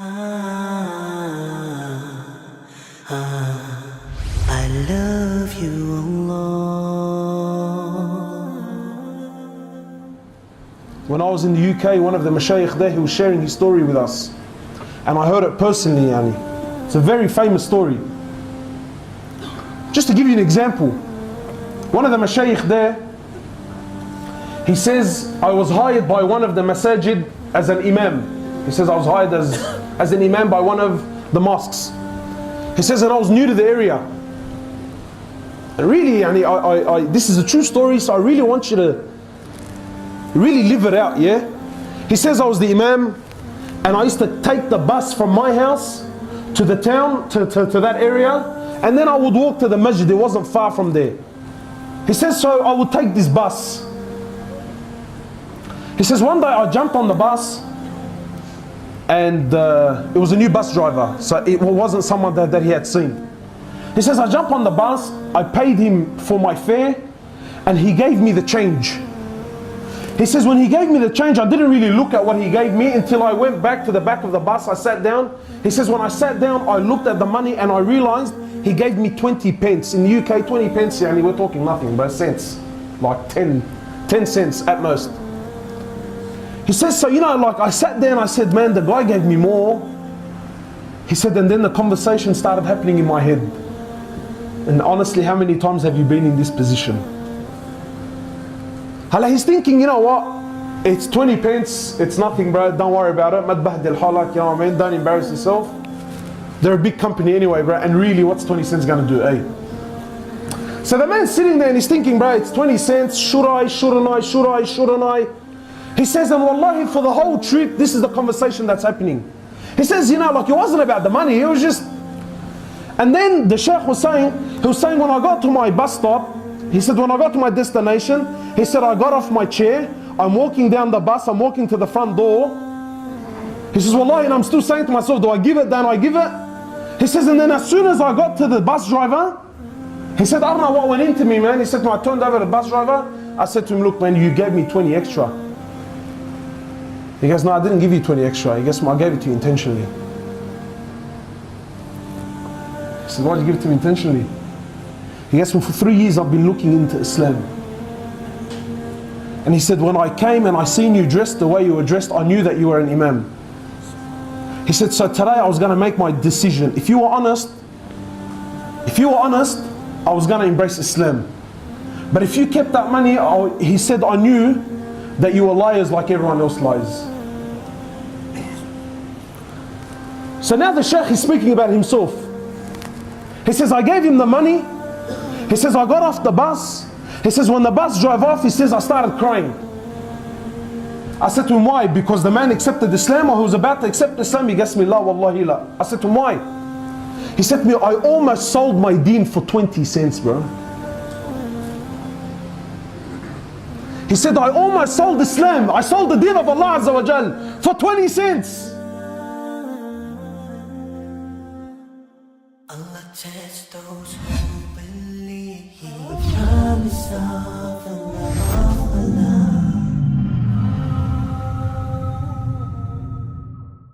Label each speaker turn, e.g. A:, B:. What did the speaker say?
A: I love you, Allah.
B: When I was in the UK, one of the mashayikh there, he was sharing his story with us. And I heard it personally, yani. It's a very famous story. Just to give you an example, one of the mashayikh there, he says, I was hired by one of the masajid as an imam. He says, I was hired as an imam by one of the mosques. He says, and I was new to the area. And really, yani, this is a true story, so I really want you to really live it out, yeah? He says, I was the imam, and I used to take the bus from my house to the town, to that area, and then I would walk to the masjid. It wasn't far from there. He says, so I would take this bus. He says, one day I jumped on the bus, and it was a new bus driver, so it wasn't someone that he had seen. He says, I jumped on the bus, I paid him for my fare, and he gave me the change. He says, when he gave me the change, I didn't really look at what he gave me until I went back to the back of the bus. I sat down. He says, when I sat down, I looked at the money and I realized he gave me 20 pence. In the UK, 20 pence, and we're talking nothing, but cents, like 10 cents at most. He says, so like I sat there and I said, man, the guy gave me more. He said, and then the conversation started happening in my head. And honestly, how many times have you been in this position? He's thinking, you know what? It's 20 pence, it's nothing, bro, don't worry about it. Madbahdil halak, you know what I mean? Don't embarrass yourself. They're a big company anyway, bro, and really, what's 20 cents gonna do, eh? So the man's sitting there and he's thinking, bro, it's 20 cents, should I, shouldn't I, should I, shouldn't I? He says, and wallahi, for the whole trip, this is the conversation that's happening. He says, like it wasn't about the money, it was just... And then the Shaykh was saying, when I got to my bus stop, he said, when I got to my destination, he said, I got off my chair, I'm walking down the bus, I'm walking to the front door. He says, wallahi, and I'm still saying to myself, do I give it, don't I give it? He says, and then as soon as I got to the bus driver, he said, I don't know what went into me, man. He said, when I turned over to the bus driver, I said to him, look, man, you gave me 20 extra. He goes, no, I didn't give you 20 extra. He goes, I gave it to you intentionally. He said, why did you give it to me intentionally? He goes, well, for 3 years I've been looking into Islam. And he said, when I came and I seen you dressed the way you were dressed, I knew that you were an imam. He said, so today I was going to make my decision. If you were honest, I was going to embrace Islam. But if you kept that money, he said, I knew that you were liars like everyone else lies. So now the Shaykh is speaking about himself. He says, I gave him the money. He says, I got off the bus. He says, when the bus drove off, he says, I started crying. I said to him, why? Because the man accepted Islam, or he was about to accept Islam. He gets me, la wallahi la. I said to him, why? He said to me, I almost sold my deen for 20 cents, bro. He said, I almost sold Islam. I sold the deen of Allah Azza wa Jal for 20 cents.
A: Allah tests those who believe with promise of the love of Allah.